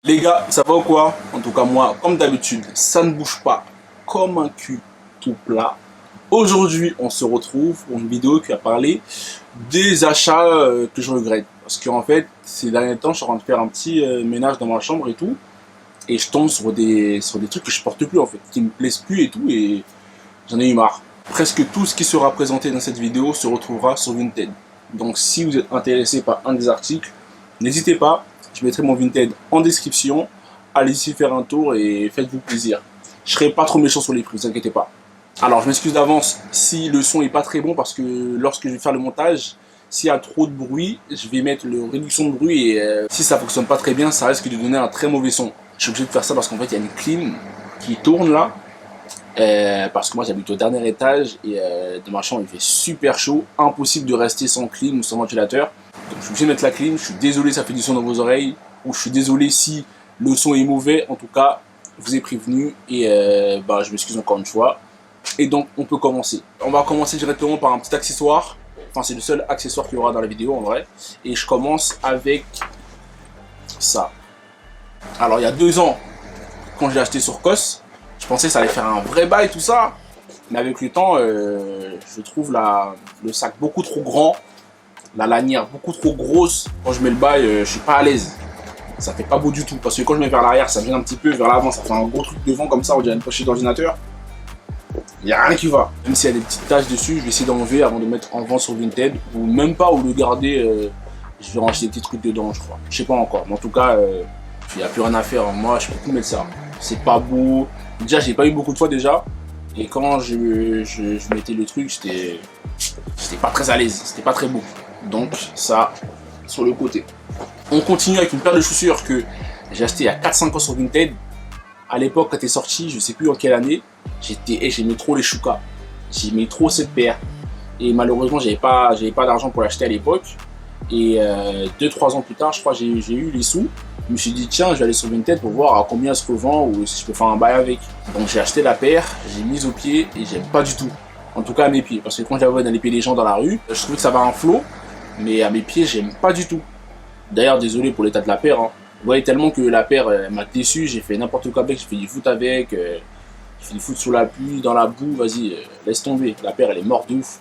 Les gars, ça va ou quoi? En tout cas moi, comme d'habitude, ça ne bouge pas comme un cul tout plat. Aujourd'hui, on se retrouve pour une vidéo qui va parler des achats que je regrette. Parce qu'en fait, ces derniers temps, je suis en train de faire un petit ménage dans ma chambre et tout. Et je tombe sur des trucs que je porte plus en fait, qui me plaisent plus et tout. Et j'en ai eu marre. Presque tout ce qui sera présenté dans cette vidéo se retrouvera sur Vinted. Donc si vous êtes intéressé par un des articles, n'hésitez pas. Je mettrai mon Vinted en description. Allez-y faire un tour et faites-vous plaisir. Je serai pas trop méchant sur les prix, ne vous inquiétez pas. Alors je m'excuse d'avance si le son est pas très bon parce que lorsque je vais faire le montage, s'il y a trop de bruit, je vais mettre la réduction de bruit et si ça fonctionne pas très bien, ça risque de donner un très mauvais son. Je suis obligé de faire ça parce qu'en fait il y a une clim qui tourne là. Parce que moi j'habite au dernier étage et dans ma chambre il fait super chaud, impossible de rester sans clim ou sans ventilateur. Donc je suis obligé de mettre la clim, je suis désolé ça fait du son dans vos oreilles, ou je suis désolé si le son est mauvais, en tout cas je vous ai prévenu et je m'excuse encore une fois. Et donc on peut commencer. On va commencer directement par un petit accessoire, enfin c'est le seul accessoire qu'il y aura dans la vidéo en vrai. Et je commence avec ça. Alors il y a 2 ans, quand j'ai acheté sur COS, je pensais que ça allait faire un vrai bail tout ça, mais avec le temps, je trouve le sac beaucoup trop grand, la lanière beaucoup trop grosse. Quand je mets le bail, je suis pas à l'aise. Ça fait pas beau du tout, parce que quand je mets vers l'arrière, ça vient un petit peu, vers l'avant, ça fait un gros truc devant comme ça, on dirait une pochette d'ordinateur. Il n'y a rien qui va. Même s'il y a des petites taches dessus, je vais essayer d'enlever avant de mettre en vente sur Vinted, ou même pas, ou le garder, je vais ranger des petits trucs dedans, je crois. Je sais pas encore, mais en tout cas, il n'y a plus rien à faire. Moi, je peux plus mettre ça. C'est pas beau. Déjà, j'ai pas eu beaucoup de fois déjà. Et quand je mettais le truc, j'étais pas très à l'aise. C'était pas très beau. Donc, ça, sur le côté. On continue avec une paire de chaussures que j'ai acheté il y a 4-5 ans sur Vinted. À l'époque, quand elle est sortie, je sais plus en quelle année, j'aimais trop les Chouka. J'aimais trop cette paire. Et malheureusement, j'avais pas d'argent pour l'acheter à l'époque. Et 2-3 ans plus tard, je crois, j'ai eu les sous. Je me suis dit, tiens, je vais aller sur Vinted pour voir à combien elle se revend ou si je peux faire un bail avec. Donc j'ai acheté la paire, j'ai mis au pied et j'aime pas du tout. En tout cas à mes pieds. Parce que quand j'avais dans les pieds des gens dans la rue, je trouvais que ça va un flot. Mais à mes pieds, j'aime pas du tout. D'ailleurs, désolé pour l'état de la paire. Hein. Vous voyez tellement que la paire m'a déçu. J'ai fait n'importe quoi avec. J'ai fait du foot avec. J'ai fait du foot sous la pluie, dans la boue. Vas-y, laisse tomber. La paire, elle est morte de ouf.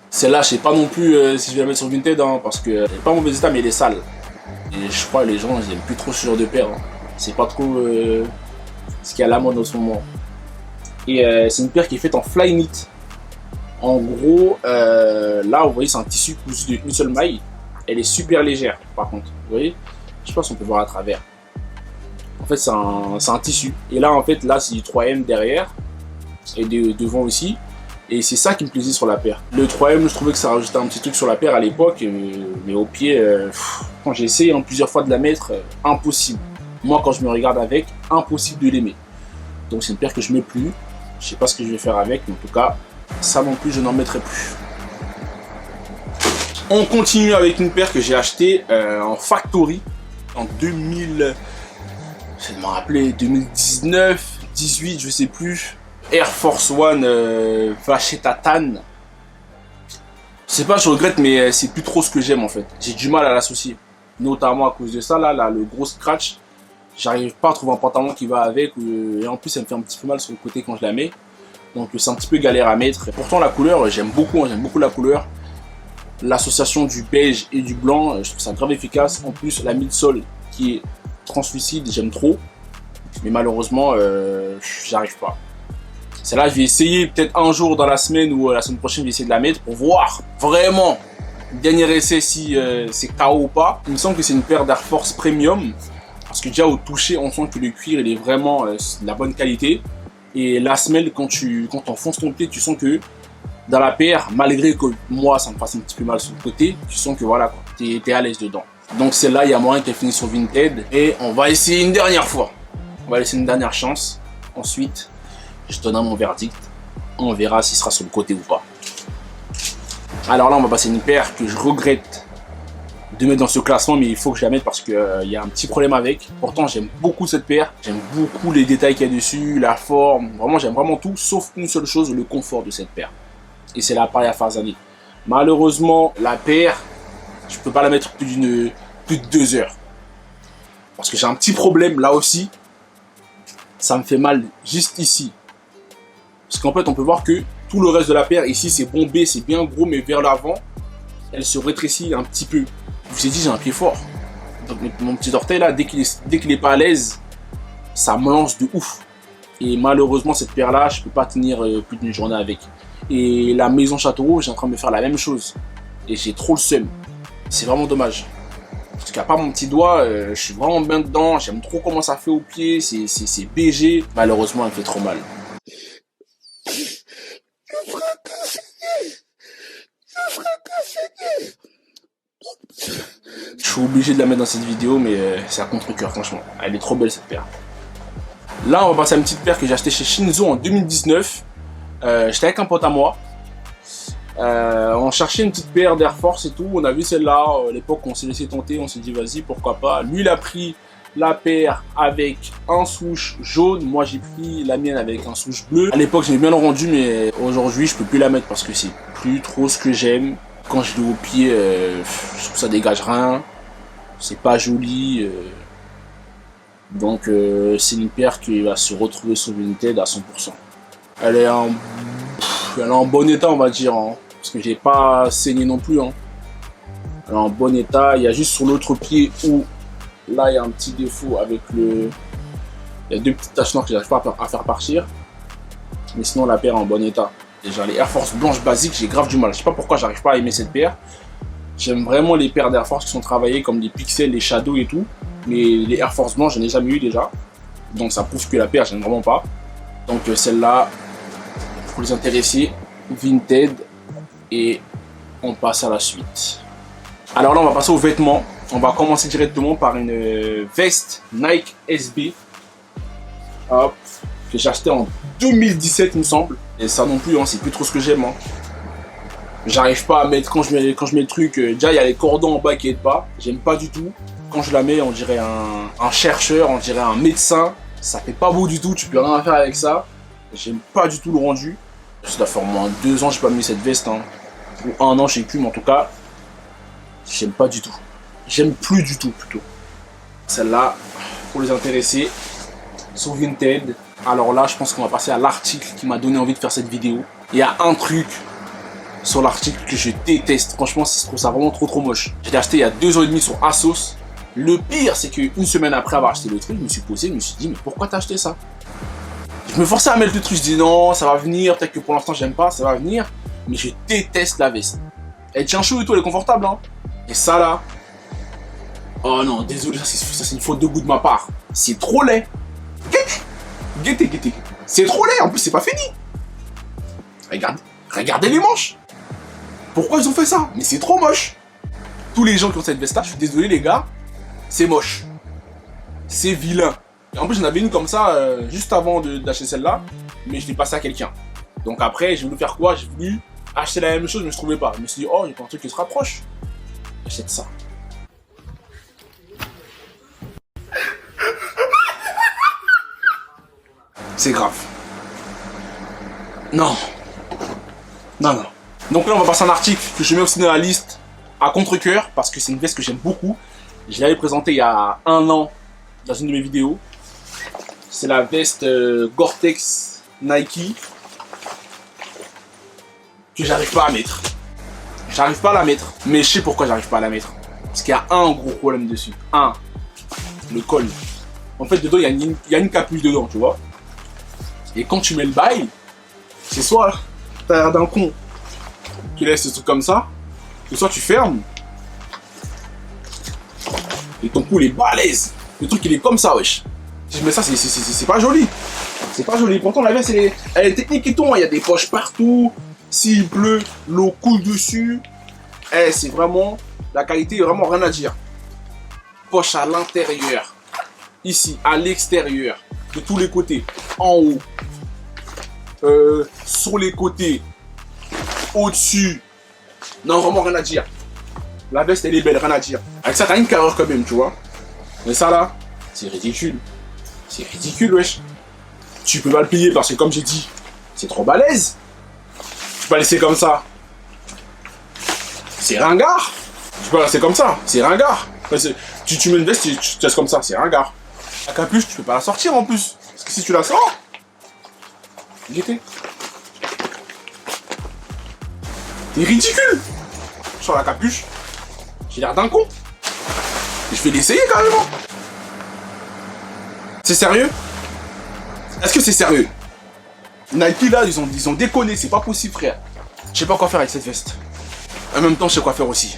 Celle-là, je sais pas non plus si je vais la mettre sur Vinted. Hein, parce qu'elle n'est pas en mauvais état, mais elle est sale. Et je crois que les gens, ils aiment plus trop ce genre de paire. Hein. C'est pas trop ce qu'il y a à la mode en ce moment. Et c'est une paire qui est faite en fly knit. En gros, là, vous voyez, c'est un tissu cousu d'une seule maille. Elle est super légère, par contre. Vous voyez? Je sais pas si on peut voir à travers. En fait, c'est un tissu. Et là, en fait, là, c'est du 3M derrière. Et devant aussi. Et c'est ça qui me plaisait sur la paire. Le 3M, je trouvais que ça rajoutait un petit truc sur la paire à l'époque. Mais au pied, quand j'ai essayé plusieurs fois de la mettre, impossible. Moi, quand je me regarde avec, impossible de l'aimer. Donc c'est une paire que je mets plus. Je sais pas ce que je vais faire avec, mais en tout cas, ça non plus, je n'en mettrai plus. On continue avec une paire que j'ai achetée en factory en 2000, je vais me rappeler, 2019, 18, je sais plus. Air Force One Vachetta Tan. Je sais pas, je regrette, mais c'est plus trop ce que j'aime en fait. J'ai du mal à l'associer, notamment à cause de ça là, le gros scratch. J'arrive pas à trouver un pantalon qui va avec, et en plus ça me fait un petit peu mal sur le côté quand je la mets. Donc c'est un petit peu galère à mettre. Et pourtant la couleur, j'aime beaucoup la couleur. L'association du beige et du blanc, je trouve ça grave efficace. En plus, la midsole qui est translucide, j'aime trop. Mais malheureusement, j'arrive pas. Celle-là, je vais essayer peut-être un jour dans la semaine ou la semaine prochaine, je vais essayer de la mettre pour voir vraiment, dernier essai, si c'est KO ou pas. Il me semble que c'est une paire d'Air Force Premium. Parce que déjà au toucher, on sent que le cuir il est vraiment de la bonne qualité. Et la semelle, quand t'enfonces ton pied, tu sens que dans la paire, malgré que moi ça me fasse un petit peu mal sur le côté, tu sens que voilà, t'es à l'aise dedans. Donc celle-là, il y a moyen qu'elle finisse sur Vinted. Et on va essayer une dernière fois. On va laisser une dernière chance. Ensuite, je donne mon verdict. On verra s'il sera sur le côté ou pas. Alors là, on va passer une paire que je regrette de mettre dans ce classement, mais il faut que je la mette parce qu'il y a un petit problème avec. Pourtant, j'aime beaucoup cette paire. J'aime beaucoup les détails qu'il y a dessus, la forme. Vraiment, j'aime vraiment tout, sauf une seule chose, le confort de cette paire. Et c'est l'appareil à Farzani. Malheureusement, la paire, je peux pas la mettre plus de 2 heures. Parce que j'ai un petit problème là aussi. Ça me fait mal juste ici. Parce qu'en fait, on peut voir que tout le reste de la paire, ici, c'est bombé, c'est bien gros, mais vers l'avant, elle se rétrécit un petit peu. Je vous ai dit, j'ai un pied fort. Donc, mon petit orteil, là, dès qu'il est pas à l'aise, ça me lance de ouf. Et malheureusement, cette paire-là, je peux pas tenir plus d'une journée avec. Et la maison Châteauroux, j'ai en train de me faire la même chose. Et j'ai trop le seum. C'est vraiment dommage. Parce qu'à part mon petit doigt, je suis vraiment bien dedans. J'aime trop comment ça fait au pied. C'est BG. Malheureusement, elle fait trop mal. Je suis obligé de la mettre dans cette vidéo, mais c'est à contre-cœur, franchement. Elle est trop belle, cette paire. Là, on va passer à une petite paire que j'ai achetée chez Shinzo en 2019. J'étais avec un pote à moi. On cherchait une petite paire d'Air Force et tout. On a vu celle-là. À l'époque, on s'est laissé tenter. On s'est dit, vas-y, pourquoi pas. Lui, il a pris la paire avec un souche jaune. Moi, j'ai pris la mienne avec un souche bleu. À l'époque, j'aimais bien le rendu, mais aujourd'hui, je peux plus la mettre parce que c'est plus trop ce que j'aime. Quand je l'ai au pied, je trouve ça dégage rien. C'est pas joli. Donc, c'est une paire qui va se retrouver sur Vinted à 100%. Elle est en bon état, on va dire. Hein, parce que j'ai pas saigné non plus. Hein. Elle est en bon état. Il y a juste sur l'autre pied où là, il y a un petit défaut avec le... Il y a deux petites taches noires que j'arrive pas à faire partir. Mais sinon, la paire est en bon état. Déjà, les Air Force blanches basiques, j'ai grave du mal. Je sais pas pourquoi j'arrive pas à aimer cette paire. J'aime vraiment les paires d'Air Force qui sont travaillées comme les Pixel, les Shadow et tout. Mais les Air Force blanches, je n'ai jamais eu déjà. Donc ça prouve que la paire, j'aime vraiment pas. Donc celle-là, pour les intéressés, Vinted. Et on passe à la suite. Alors là, on va passer aux vêtements. On va commencer directement par une veste Nike SB. Hop, que j'ai acheté en 2017, il me semble. Et ça non plus, hein, c'est plus trop ce que j'aime. Hein. J'arrive pas à mettre, quand je mets le truc, déjà il y a les cordons en bas qui aident pas. J'aime pas du tout. Quand je la mets, on dirait un chercheur, on dirait un médecin. Ça fait pas beau du tout, tu peux rien faire avec ça. J'aime pas du tout le rendu. Ça doit faire au moins 2 ans que j'ai pas mis cette veste. Hein. Ou 1 an, je sais plus, mais en tout cas, j'aime pas du tout. J'aime plus du tout, plutôt. Celle-là, pour les intéressés, sur Vinted. Alors là, je pense qu'on va passer à l'article qui m'a donné envie de faire cette vidéo. Il y a un truc sur l'article que je déteste. Franchement, je trouve ça vraiment trop moche. Je l'ai acheté il y a 2 ans et demi sur ASOS. Le pire, c'est qu'une semaine après avoir acheté le truc, je me suis posé, je me suis dit, mais pourquoi t'as acheté ça? Je me forçais à mettre le truc, je dis non, ça va venir, peut-être que pour l'instant j'aime pas, ça va venir. Mais je déteste la veste. Elle tient chaud et tout, elle est confortable. Hein. Et ça là, oh non, désolé, ça c'est une faute de goût de ma part. C'est trop laid. Guettez. C'est trop laid, en plus c'est pas fini. Regardez les manches. Pourquoi ils ont fait ça? Mais c'est trop moche. Tous les gens qui ont cette veste là, je suis désolé les gars, c'est moche. C'est vilain. Et en plus j'en avais une comme ça juste avant d'acheter celle-là, mais je l'ai passée à quelqu'un. Donc après, j'ai voulu faire quoi? J'ai voulu acheter la même chose, mais je trouvais pas. Je me suis dit, oh, il y a pas un truc qui se rapproche. J'achète ça. C'est grave. Non. Donc là, on va passer à un article que je mets aussi dans la liste à contre-cœur, parce que c'est une veste que j'aime beaucoup. Je l'avais présentée il y a 1 an dans une de mes vidéos. C'est la veste Gore-Tex Nike que j'arrive pas à mettre. J'arrive pas à la mettre, mais je sais pourquoi j'arrive pas à la mettre. Parce qu'il y a un gros problème dessus. Le col. En fait, dedans, il y a une capuche dedans, tu vois. Et quand tu mets le bail, c'est soit t'as l'air d'un con qui laisse ce truc comme ça, ou soit tu fermes et ton cou il est balèze. Le truc il est comme ça, wesh. Si je mets ça, c'est pas joli. C'est pas joli. Pourtant la veste elle est technique et tout. Il y a des poches partout. S'il pleut, l'eau coule dessus. C'est vraiment la qualité, vraiment rien à dire. Poche à l'intérieur, ici, à l'extérieur, de tous les côtés, en haut, sur les côtés, au-dessus. Non, vraiment rien à dire. La veste elle est belle, rien à dire. Avec ça t'as une carrure quand même, tu vois. Mais ça là, c'est ridicule. C'est ridicule, wesh. Tu peux pas le plier parce que comme j'ai dit, c'est trop balèze. Tu peux pas laisser comme ça. C'est ringard. Tu peux pas laisser comme ça, c'est ringard. Tu mets une veste, tu te laisses comme ça, c'est un gars. La capuche, tu peux pas la sortir en plus. Parce que si tu la sors, t'es ridicule. Sur la capuche, j'ai l'air d'un con. Et je vais l'essayer carrément. C'est sérieux? Est-ce que c'est sérieux? Nike là, ils ont déconné, c'est pas possible frère. Je sais pas quoi faire avec cette veste. En même temps, je sais quoi faire aussi.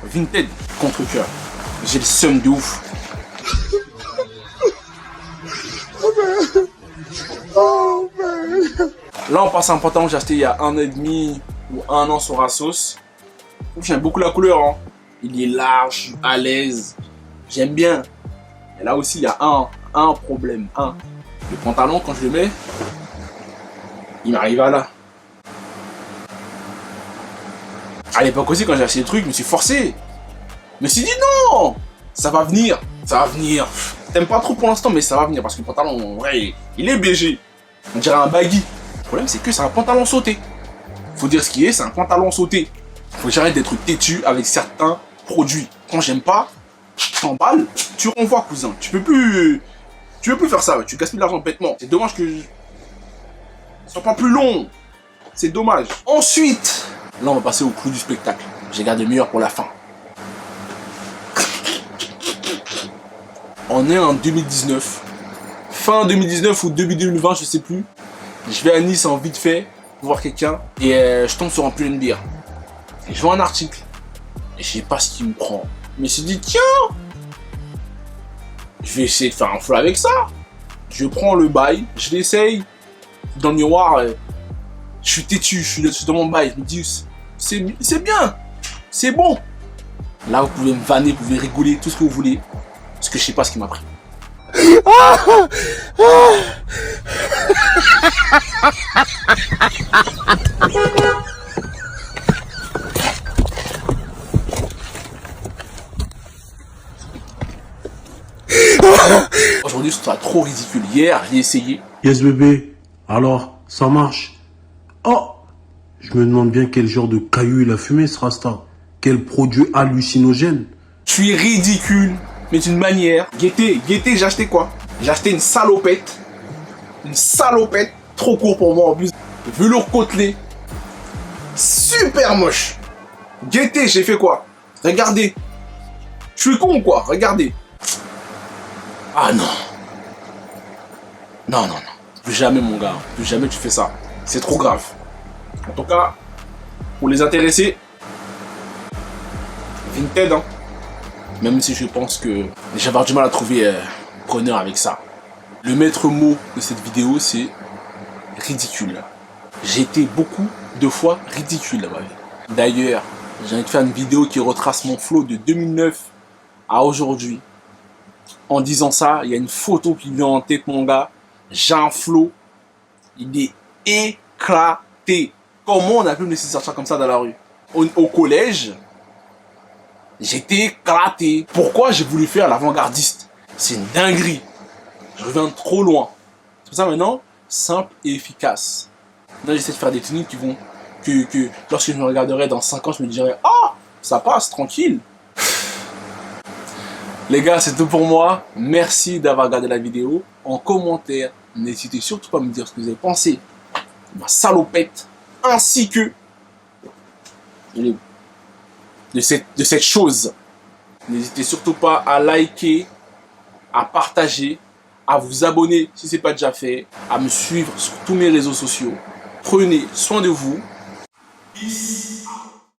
Vinted contre cœur. J'ai le seum de ouf. Là, on passe un pantalon que j'ai acheté il y a 1 an et demi ou 1 an sur Asos. J'aime beaucoup la couleur. Hein. Il est large, à l'aise. J'aime bien. Et là aussi, il y a un problème. Le pantalon, quand je le mets, il m'arrive à là. À l'époque aussi, quand j'ai acheté le truc, je me suis forcé. Je me suis dit non, ça va venir, ça va venir. T'aimes pas trop pour l'instant, mais ça va venir parce que le pantalon, ouais, il est BG. On dirait un baggy. Le problème, c'est que c'est un pantalon sauté. Faut dire ce qui est, c'est un pantalon sauté. Faut que j'arrête d'être têtu avec certains produits. Quand j'aime pas, je t'emballe, tu renvoies, cousin. Tu peux plus faire ça, ouais. Tu gaspilles de l'argent bêtement. C'est dommage que ce soit pas plus long. C'est dommage. Ensuite, là, on va passer au clou du spectacle. J'ai gardé le meilleur pour la fin. On est en 2019. Fin 2019 ou début 2020, je sais plus. Je vais à Nice en vite fait voir quelqu'un et je tombe sur un plein de bière. Et je vois un article et je sais pas ce qui me prend. Mais je me suis dit tiens, je vais essayer de faire un flow avec ça. Je prends le bail, je l'essaye. Dans le miroir, je suis têtu, je suis dans mon bail. Je me dis c'est bien, c'est bon. Là vous pouvez me vanner, vous pouvez rigoler, tout ce que vous voulez. Parce que je sais pas ce qui m'a pris. Aujourd'hui, je trouve ça trop ridicule. Hier, j'ai essayé. Yes bébé, alors, ça marche. Oh, je me demande bien quel genre de caillou il a fumé ce Rasta. Quel produit hallucinogène. Je suis ridicule, mais d'une manière. Gaieté, j'ai acheté quoi? J'ai acheté une salopette. Une salopette, trop court pour moi en plus. Velours côtelé. Super moche. Gaieté, j'ai fait quoi? Regardez. Je suis con ou quoi? Regardez. Ah non. Non. Plus jamais mon gars. Plus jamais tu fais ça. C'est trop grave. En tout cas, pour les intéressés, Vinted, hein. Même si je pense que j'ai avoir du mal à trouver preneur avec ça. Le maître mot de cette vidéo, c'est ridicule. J'ai été beaucoup de fois ridicule dans ma vie. D'ailleurs, j'ai envie de faire une vidéo qui retrace mon flow de 2009 à aujourd'hui. En disant ça, il y a une photo qui vient en tête, mon gars. J'ai un flow. Il est éclaté. Comment on a pu me laisser sortir comme ça dans la rue? Au collège, j'étais éclaté. Pourquoi j'ai voulu faire l'avant-gardiste? C'est une dinguerie. Je reviens trop loin. C'est pour ça maintenant, simple et efficace. Maintenant, j'essaie de faire des techniques qui vont... Que lorsque je me regarderai dans 5 ans, je me dirai « Ah, ça passe, tranquille !» Les gars, c'est tout pour moi. Merci d'avoir regardé la vidéo. En commentaire, n'hésitez surtout pas à me dire ce que vous avez pensé de ma salopette, ainsi que de cette chose. N'hésitez surtout pas à liker, à partager, à vous abonner si ce n'est pas déjà fait, à me suivre sur tous mes réseaux sociaux. Prenez soin de vous. Peace out.